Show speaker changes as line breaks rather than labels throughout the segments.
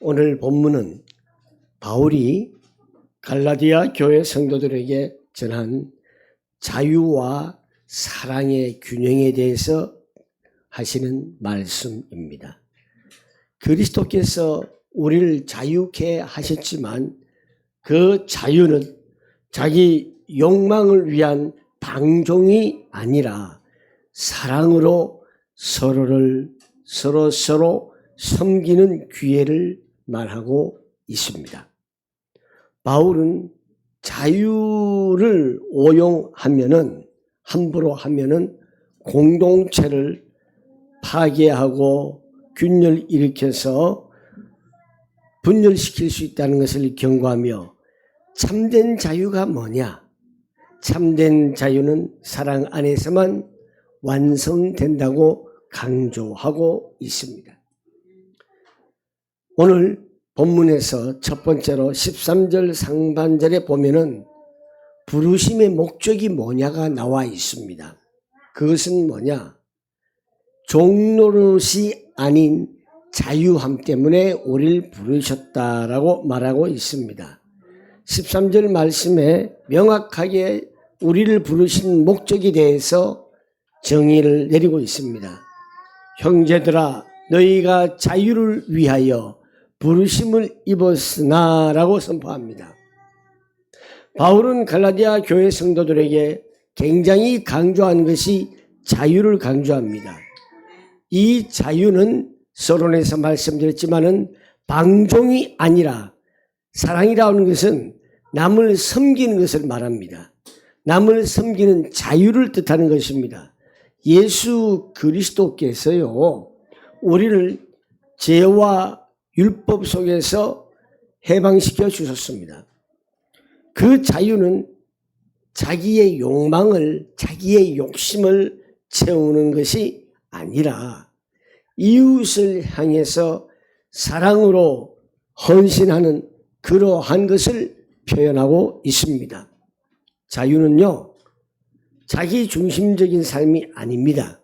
오늘 본문은 바울이 갈라디아 교회 성도들에게 전한 자유와 사랑의 균형에 대해서 하시는 말씀입니다. 그리스도께서 우리를 자유케 하셨지만 그 자유는 자기 욕망을 위한 방종이 아니라 사랑으로 서로 섬기는 기회를 말하고 있습니다. 바울은 자유를 오용하면은 함부로 하면은 공동체를 파괴하고 균열 일으켜서 분열시킬 수 있다는 것을 경고하며 참된 자유가 뭐냐? 참된 자유는 사랑 안에서만 완성된다고 강조하고 있습니다. 오늘 본문에서 첫 번째로 13절 상반절에 보면은 부르심의 목적이 뭐냐가 나와 있습니다. 그것은 뭐냐? 종노릇이 아닌 자유함 때문에 우리를 부르셨다라고 말하고 있습니다. 13절 말씀에 명확하게 우리를 부르신 목적에 대해서 정의를 내리고 있습니다. 형제들아, 너희가 자유를 위하여 부르심을 입었으나 라고 선포합니다. 바울은 갈라디아 교회 성도들에게 굉장히 강조한 것이 자유를 강조합니다. 이 자유는 서론에서 말씀드렸지만은 방종이 아니라 사랑이라는 것은 남을 섬기는 것을 말합니다. 남을 섬기는 자유를 뜻하는 것입니다. 예수 그리스도께서요, 우리를 죄와 율법 속에서 해방시켜 주셨습니다. 그 자유는 자기의 욕망을, 자기의 욕심을 채우는 것이 아니라 이웃을 향해서 사랑으로 헌신하는 그러한 것을 표현하고 있습니다. 자유는요, 자기 중심적인 삶이 아닙니다.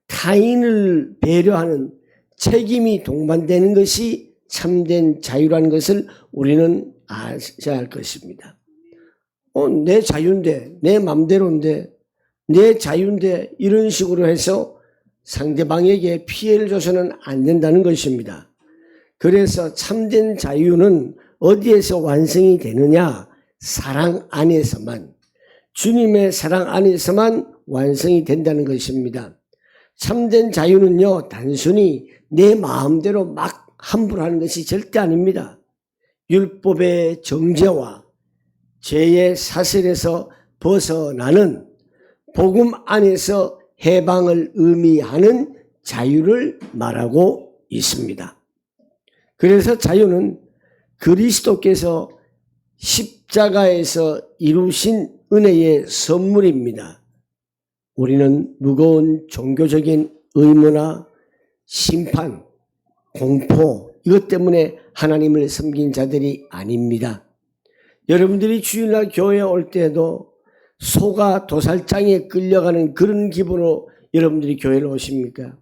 타인을 배려하는 책임이 동반되는 것이 참된 자유라는 것을 우리는 아셔야 할 것입니다. 내 자유인데, 내 맘대로인데, 내 자유인데 이런 식으로 해서 상대방에게 피해를 줘서는 안 된다는 것입니다. 그래서 참된 자유는 어디에서 완성이 되느냐? 사랑 안에서만, 주님의 사랑 안에서만 완성이 된다는 것입니다. 참된 자유는요, 단순히 내 마음대로 막 함부로 하는 것이 절대 아닙니다. 율법의 정죄와 죄의 사슬에서 벗어나는 복음 안에서 해방을 의미하는 자유를 말하고 있습니다. 그래서 자유는 그리스도께서 십자가에서 이루신 은혜의 선물입니다. 우리는 무거운 종교적인 의무나 심판, 공포 이것 때문에 하나님을 섬긴 자들이 아닙니다. 여러분들이 주일날 교회에 올 때에도 소가 도살장에 끌려가는 그런 기분으로 여러분들이 교회를 오십니까?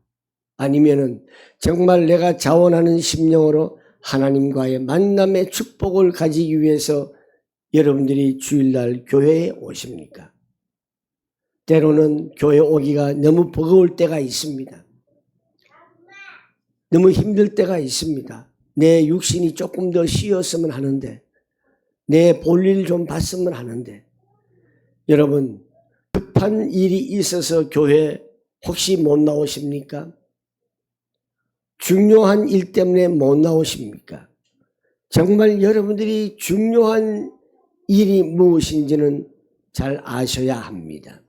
아니면은 정말 내가 자원하는 심령으로 하나님과의 만남의 축복을 가지기 위해서 여러분들이 주일날 교회에 오십니까? 때로는 교회 오기가 너무 버거울 때가 있습니다. 너무 힘들 때가 있습니다. 내 육신이 조금 더 쉬었으면 하는데, 내 볼일 좀 봤으면 하는데, 여러분 급한 일이 있어서 교회 혹시 못 나오십니까? 중요한 일 때문에 못 나오십니까? 정말 여러분들이 중요한 일이 무엇인지는 잘 아셔야 합니다.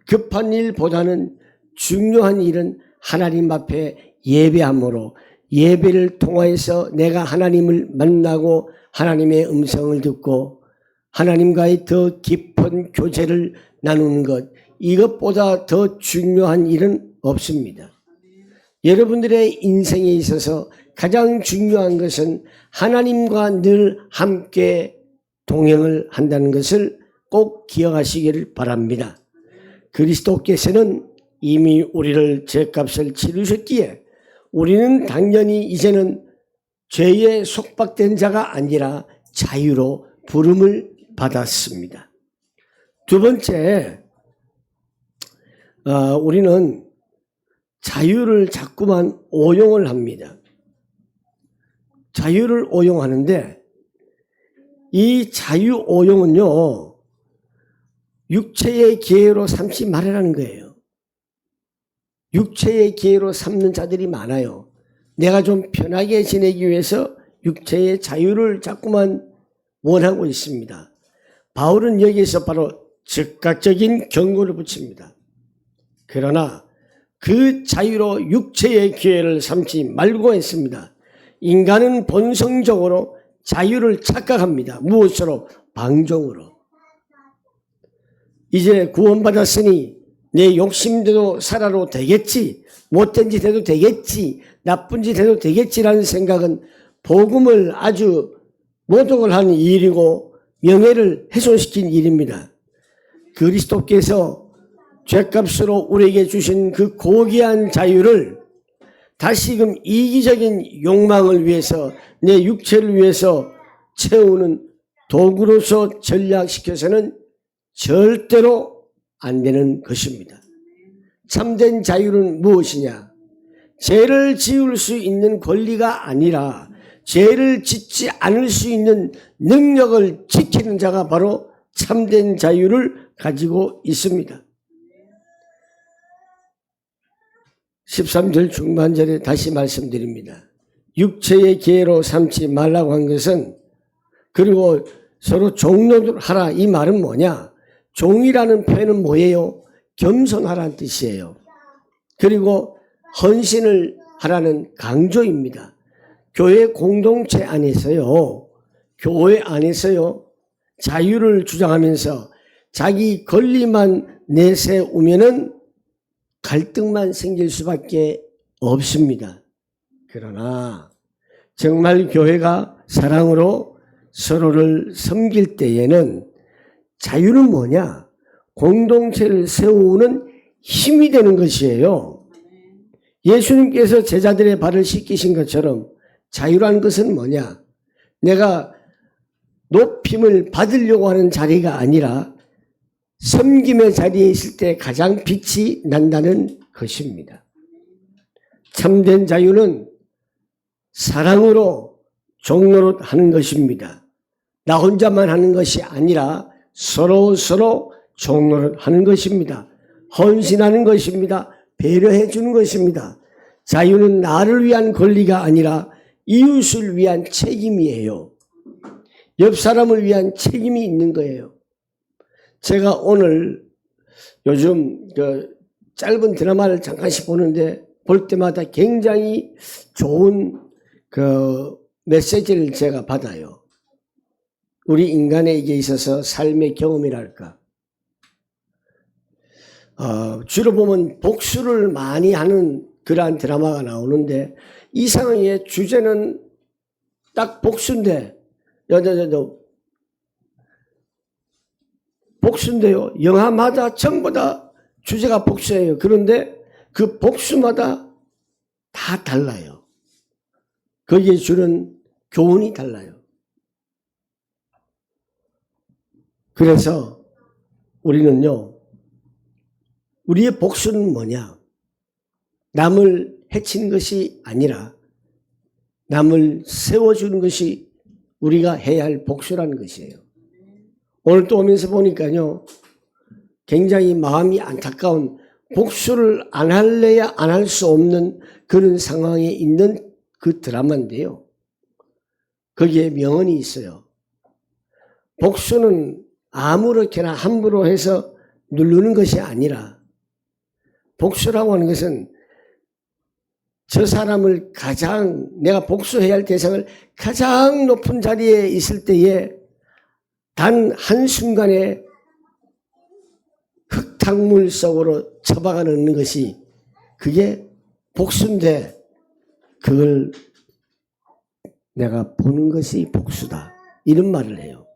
급한 일보다는 중요한 일은 하나님 앞에 예배함으로 예배를 통하여서 내가 하나님을 만나고 하나님의 음성을 듣고 하나님과의 더 깊은 교제를 나누는 것, 이것보다 더 중요한 일은 없습니다. 여러분들의 인생에 있어서 가장 중요한 것은 하나님과 늘 함께 동행을 한다는 것을 꼭 기억하시기를 바랍니다. 그리스도께서는 이미 우리를 죄값을 치르셨기에 우리는 당연히 이제는 죄에 속박된 자가 아니라 자유로 부름을 받았습니다. 두 번째, 우리는 자유를 자꾸만 오용을 합니다. 자유를 오용하는데 이 자유 오용은요, 육체의 기회로 삼지 말으라는 거예요. 육체의 기회로 삼는 자들이 많아요. 내가 좀 편하게 지내기 위해서 육체의 자유를 자꾸만 원하고 있습니다. 바울은 여기에서 바로 즉각적인 경고를 붙입니다. 그러나 그 자유로 육체의 기회를 삼지 말고 했습니다. 인간은 본성적으로 자유를 착각합니다. 무엇으로? 방종으로. 이제 구원받았으니 내 욕심대로 살아도 되겠지, 못된 짓 해도 되겠지, 나쁜 짓 해도 되겠지라는 생각은 복음을 아주 모독을 하는 일이고 명예를 훼손시킨 일입니다. 그리스도께서 죄값으로 우리에게 주신 그 고귀한 자유를 다시금 이기적인 욕망을 위해서, 내 육체를 위해서 채우는 도구로서 전락시켜서는 절대로 안 되는 것입니다. 참된 자유는 무엇이냐? 죄를 지을 수 있는 권리가 아니라 죄를 짓지 않을 수 있는 능력을 지키는 자가 바로 참된 자유를 가지고 있습니다. 13절 중반절에 다시 말씀드립니다. 육체의 기회로 삼지 말라고 한 것은, 그리고 서로 종노하라, 이 말은 뭐냐? 종이라는 표현은 뭐예요? 겸손하라는 뜻이에요. 그리고 헌신을 하라는 강조입니다. 교회 공동체 안에서요, 자유를 주장하면서 자기 권리만 내세우면은 갈등만 생길 수밖에 없습니다. 그러나 정말 교회가 사랑으로 서로를 섬길 때에는 자유는 뭐냐? 공동체를 세우는 힘이 되는 것이에요. 예수님께서 제자들의 발을 씻기신 것처럼 자유라는 것은 뭐냐? 내가 높임을 받으려고 하는 자리가 아니라 섬김의 자리에 있을 때 가장 빛이 난다는 것입니다. 참된 자유는 사랑으로 종노릇 하는 것입니다. 나 혼자만 하는 것이 아니라 서로 종노릇 하는 것입니다. 헌신하는 것입니다. 배려해 주는 것입니다. 자유는 나를 위한 권리가 아니라 이웃을 위한 책임이에요. 옆 사람을 위한 책임이 있는 거예요. 제가 오늘 요즘 짧은 드라마를 잠깐씩 보는데 볼 때마다 굉장히 좋은 메시지를 제가 받아요. 우리 인간에게 있어서 삶의 경험이랄까. 주로 보면 복수를 많이 하는 그러한 드라마가 나오는데 이상하게 주제는 딱 복수인데, 복수인데요. 영화마다 전부 다 주제가 복수예요. 그런데 그 복수마다 다 달라요. 거기에 주는 교훈이 달라요. 그래서 우리는요, 우리의 복수는 뭐냐? 남을 해치는 것이 아니라 남을 세워주는 것이 우리가 해야 할 복수라는 것이에요. 오늘 또 오면서 보니까요, 굉장히 마음이 안타까운, 복수를 안 할래야 안 할 수 없는 그런 상황에 있는 그 드라마인데요. 거기에 명언이 있어요. 복수는 아무렇게나 함부로 해서 누르는 것이 아니라, 복수라고 하는 것은 저 사람을 내가 복수해야 할 대상을 가장 높은 자리에 있을 때에 단 한순간에 흙탕물 속으로 처박아 넣는 것이, 그게 복수인데 그걸 내가 보는 것이 복수다, 이런 말을 해요.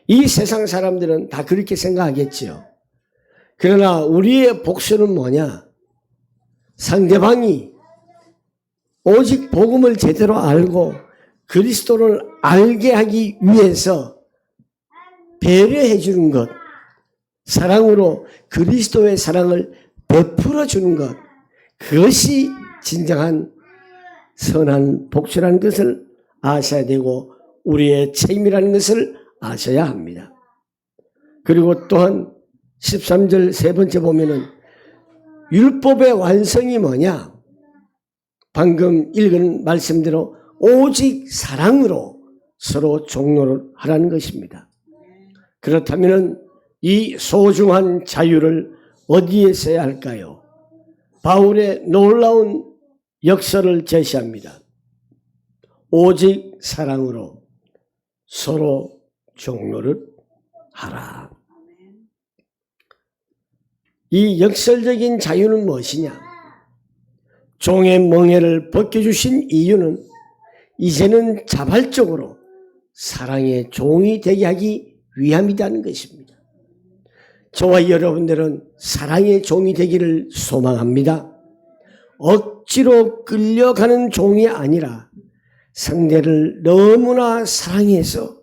이 세상 사람들은 다 그렇게 생각하겠지요. 그러나 우리의 복수는 뭐냐? 상대방이 오직 복음을 제대로 알고 그리스도를 알게 하기 위해서 배려해 주는 것, 사랑으로 그리스도의 사랑을 베풀어 주는 것, 그것이 진정한 선한 복수라는 것을 아셔야 되고 우리의 책임이라는 것을 아셔야 합니다. 그리고 또한 13절 세 번째 보면은 율법의 완성이 뭐냐? 방금 읽은 말씀대로 오직 사랑으로 서로 종로를 하라는 것입니다. 그렇다면 이 소중한 자유를 어디에 써야 할까요? 바울의 놀라운 역설을 제시합니다. 오직 사랑으로 서로 종로를 하라. 이 역설적인 자유는 무엇이냐? 종의 멍에를 벗겨주신 이유는 이제는 자발적으로 사랑의 종이 되게 하기 위함이라는 것입니다. 저와 여러분들은 사랑의 종이 되기를 소망합니다. 억지로 끌려가는 종이 아니라 상대를 너무나 사랑해서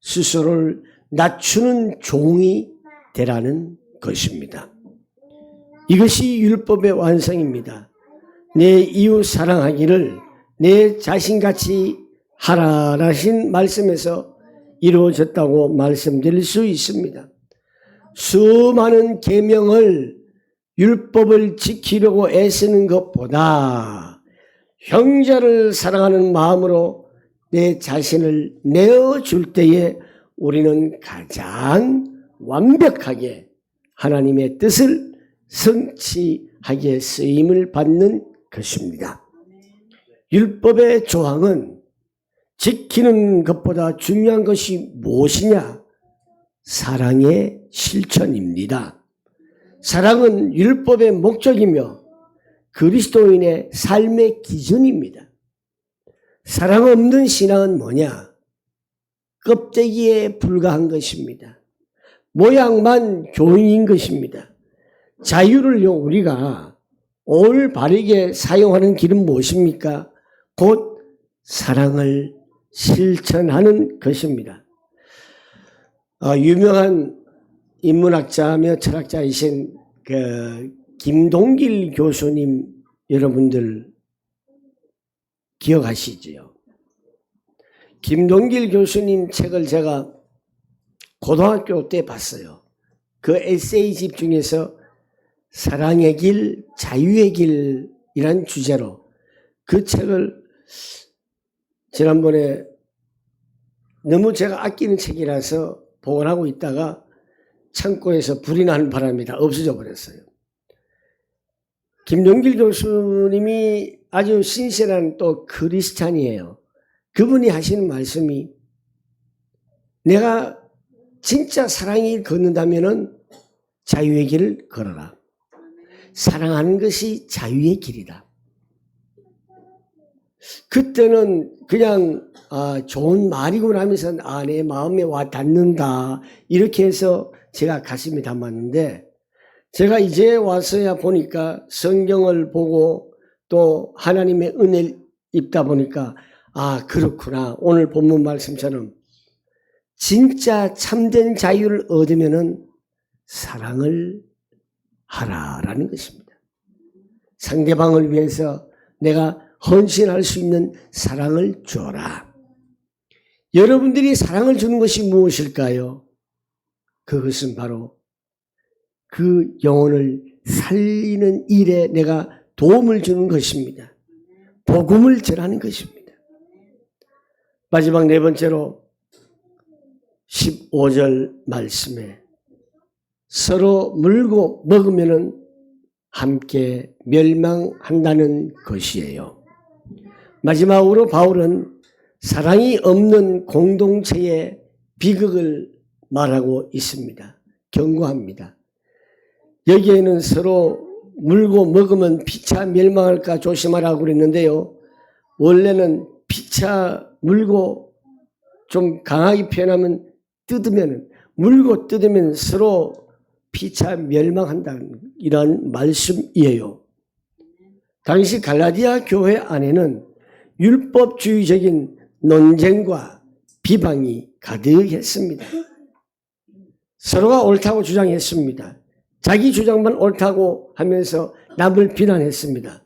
스스로를 낮추는 종이 되라는 것입니다. 이것이 율법의 완성입니다. 내 이웃 사랑하기를 내 자신같이 하라라신 말씀에서 이루어졌다고 말씀드릴 수 있습니다. 수많은 계명을 율법을 지키려고 애쓰는 것보다 형제를 사랑하는 마음으로 내 자신을 내어줄 때에 우리는 가장 완벽하게 하나님의 뜻을 성취하게 쓰임을 받는 것입니다. 율법의 조항은 지키는 것보다 중요한 것이 무엇이냐? 사랑의 실천입니다. 사랑은 율법의 목적이며 그리스도인의 삶의 기준입니다. 사랑 없는 신앙은 뭐냐? 껍데기에 불과한 것입니다. 모양만 교인인 것입니다. 자유를요, 우리가 올바르게 사용하는 길은 무엇입니까? 곧 사랑을 실천하는 것입니다. 유명한 인문학자며 철학자이신 김동길 교수님 여러분들 기억하시지요? 김동길 교수님 책을 제가 고등학교 때 봤어요. 그 에세이집 중에서 사랑의 길, 자유의 길이란 주제로 그 책을 지난번에 너무 제가 아끼는 책이라서 보관하고 있다가 창고에서 불이 나는 바람에 다 없어져 버렸어요. 김동길 교수님이 아주 신실한 또 크리스찬이에요. 그분이 하시는 말씀이 내가 진짜 사랑의 길 걷는다면은 자유의 길을 걸어라. 사랑하는 것이 자유의 길이다. 그때는 그냥 좋은 말이구나 하면서 내 마음에 와 닿는다 이렇게 해서 제가 가슴에 담았는데 제가 이제 와서야 보니까 성경을 보고 또 하나님의 은혜를 입다 보니까 그렇구나. 오늘 본문 말씀처럼 진짜 참된 자유를 얻으면은 사랑을 하라라는 것입니다. 상대방을 위해서 내가 헌신할 수 있는 사랑을 줘라. 여러분들이 사랑을 주는 것이 무엇일까요? 그것은 바로 그 영혼을 살리는 일에 내가 도움을 주는 것입니다. 복음을 전하는 것입니다. 마지막 네 번째로 15절 말씀에 서로 물고 먹으면은 함께 멸망한다는 것이에요. 마지막으로 바울은 사랑이 없는 공동체의 비극을 말하고 있습니다. 경고합니다. 여기에는 서로 물고 먹으면 피차 멸망할까 조심하라고 그랬는데요. 원래는 피차 물고 좀 강하게 표현하면 물고 뜯으면 서로 피차 멸망한다는 이런 말씀이에요. 당시 갈라디아 교회 안에는 율법주의적인 논쟁과 비방이 가득했습니다. 서로가 옳다고 주장했습니다. 자기 주장만 옳다고 하면서 남을 비난했습니다.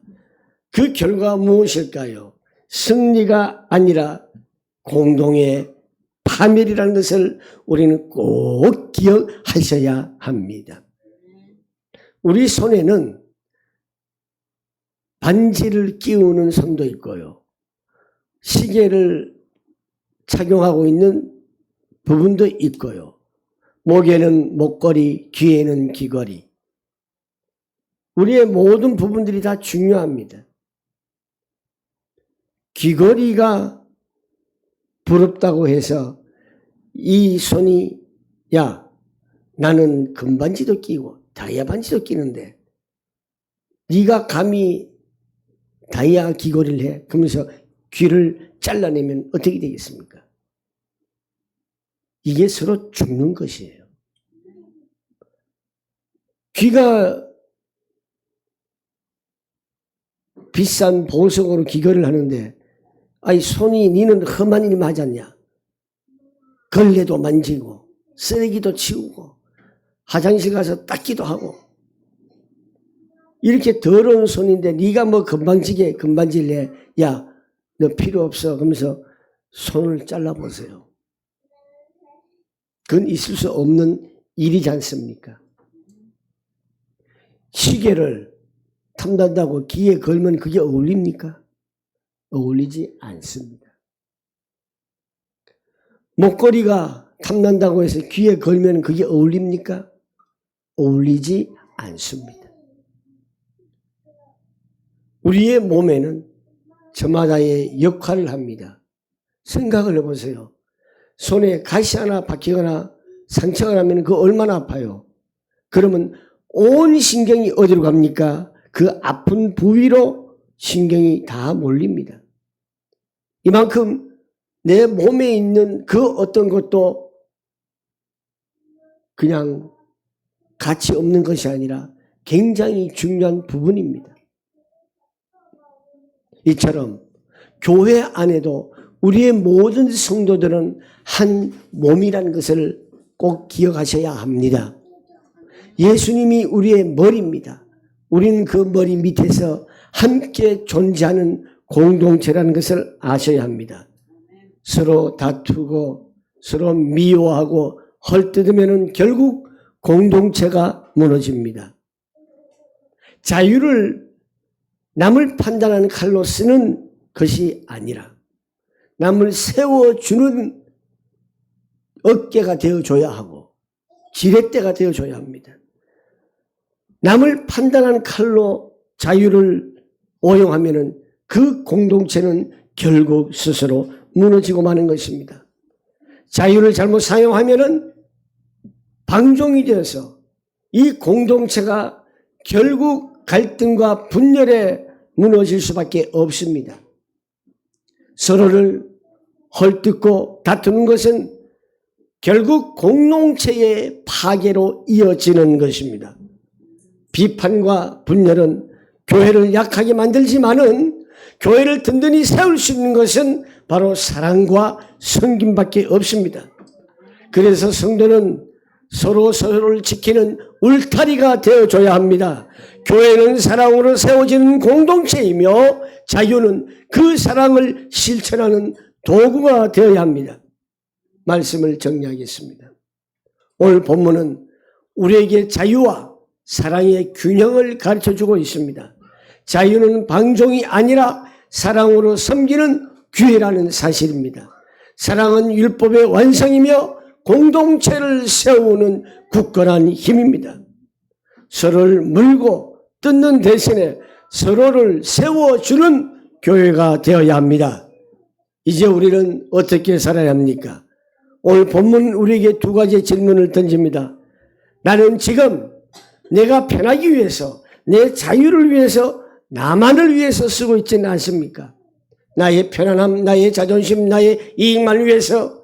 그 결과가 무엇일까요? 승리가 아니라 공동의 파멸이라는 것을 우리는 꼭 기억하셔야 합니다. 우리 손에는 반지를 끼우는 손도 있고요. 시계를 착용하고 있는 부분도 있고요. 목에는 목걸이, 귀에는 귀걸이. 우리의 모든 부분들이 다 중요합니다. 귀걸이가 부럽다고 해서 이 손이 야 나는 금반지도 끼고 다이아 반지도 끼는데 네가 감히 다이아 귀걸이를 해? 그러면서 귀를 잘라내면 어떻게 되겠습니까? 이게 서로 죽는 것이에요. 귀가 비싼 보석으로 귀걸이를 하는데 아이 손이 니는 험한 일이 맞았냐? 걸레도 만지고 쓰레기도 치우고 화장실 가서 닦기도 하고 이렇게 더러운 손인데 네가 뭐 금반지를 해? 야, 너 필요 없어. 그러면서 손을 잘라보세요. 그건 있을 수 없는 일이지 않습니까? 시계를 탐난다고 귀에 걸면 그게 어울립니까? 어울리지 않습니다. 목걸이가 탐난다고 해서 귀에 걸면 그게 어울립니까? 어울리지 않습니다. 우리의 몸에는 저마다의 역할을 합니다. 생각을 해보세요. 손에 가시 하나 박히거나 상처가 나면 그거 얼마나 아파요. 그러면 온 신경이 어디로 갑니까? 그 아픈 부위로 신경이 다 몰립니다. 이만큼 내 몸에 있는 그 어떤 것도 그냥 가치 없는 것이 아니라 굉장히 중요한 부분입니다. 이처럼 교회 안에도 우리의 모든 성도들은 한 몸이라는 것을 꼭 기억하셔야 합니다. 예수님이 우리의 머리입니다. 우리는 그 머리 밑에서 함께 존재하는 공동체라는 것을 아셔야 합니다. 서로 다투고 서로 미워하고 헐뜯으면 결국 공동체가 무너집니다. 자유를 남을 판단하는 칼로 쓰는 것이 아니라 남을 세워주는 어깨가 되어줘야 하고 지렛대가 되어줘야 합니다. 남을 판단하는 칼로 자유를 오용하면 그 공동체는 결국 스스로 무너지고 마는 것입니다. 자유를 잘못 사용하면 방종이 되어서 이 공동체가 결국 갈등과 분열에 무너질 수밖에 없습니다. 서로를 헐뜯고 다투는 것은 결국 공동체의 파괴로 이어지는 것입니다. 비판과 분열은 교회를 약하게 만들지만은 교회를 든든히 세울 수 있는 것은 바로 사랑과 섬김밖에 없습니다. 그래서 성도는 서로를 지키는 울타리가 되어줘야 합니다. 교회는 사랑으로 세워지는 공동체이며 자유는 그 사랑을 실천하는 도구가 되어야 합니다. 말씀을 정리하겠습니다. 오늘 본문은 우리에게 자유와 사랑의 균형을 가르쳐주고 있습니다. 자유는 방종이 아니라 사랑으로 섬기는 기회라는 사실입니다. 사랑은 율법의 완성이며 공동체를 세우는 굳건한 힘입니다. 서로를 물고 뜯는 대신에 서로를 세워주는 교회가 되어야 합니다. 이제 우리는 어떻게 살아야 합니까? 오늘 본문 우리에게 두 가지 질문을 던집니다. 나는 지금 내가 편하기 위해서 내 자유를 위해서 나만을 위해서 쓰고 있지는 않습니까? 나의 편안함, 나의 자존심, 나의 이익만 위해서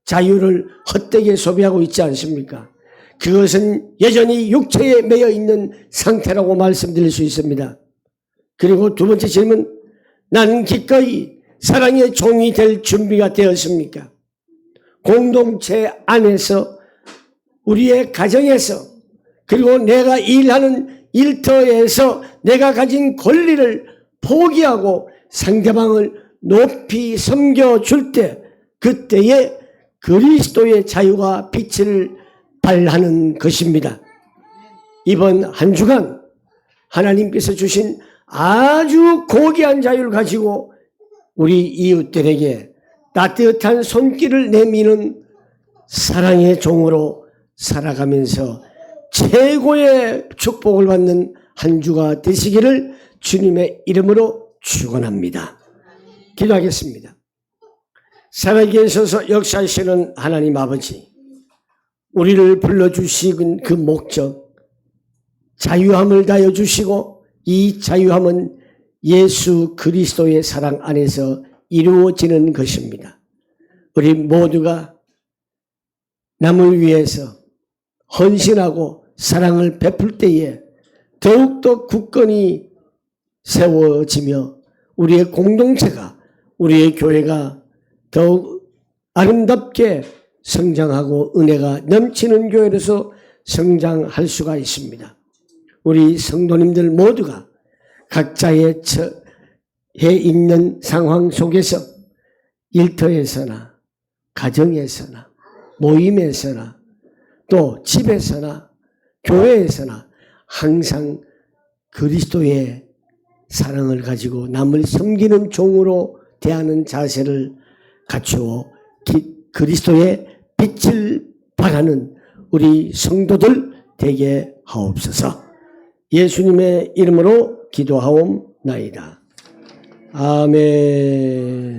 자유를 헛되게 소비하고 있지 않습니까? 그것은 여전히 육체에 매여 있는 상태라고 말씀드릴 수 있습니다. 그리고 두 번째 질문, 나는 기꺼이 사랑의 종이 될 준비가 되었습니까? 공동체 안에서, 우리의 가정에서, 그리고 내가 일하는 일터에서 내가 가진 권리를 포기하고 상대방을 높이 섬겨줄 때, 그때에 그리스도의 자유와 빛을 발하는 것입니다. 이번 한 주간 하나님께서 주신 아주 고귀한 자유를 가지고 우리 이웃들에게 따뜻한 손길을 내미는 사랑의 종으로 살아가면서 최고의 축복을 받는 한 주가 되시기를 주님의 이름으로 축원합니다. 기도하겠습니다. 살아계셔서 역사하시는 하나님 아버지, 우리를 불러주신 그 목적, 자유함을 다여 주시고 이 자유함은 예수 그리스도의 사랑 안에서 이루어지는 것입니다. 우리 모두가 남을 위해서 헌신하고 사랑을 베풀 때에 더욱더 굳건히 세워지며 우리의 공동체가, 우리의 교회가 더욱 아름답게 성장하고 은혜가 넘치는 교회로서 성장할 수가 있습니다. 우리 성도님들 모두가 각자의 처해 있는 상황 속에서 일터에서나 가정에서나 모임에서나 또 집에서나 교회에서나 항상 그리스도의 사랑을 가지고 남을 섬기는 종으로 대하는 자세를 갖추어 그리스도의 빛을 발하는 우리 성도들 되게 하옵소서. 예수님의 이름으로 기도하옵나이다. 아멘.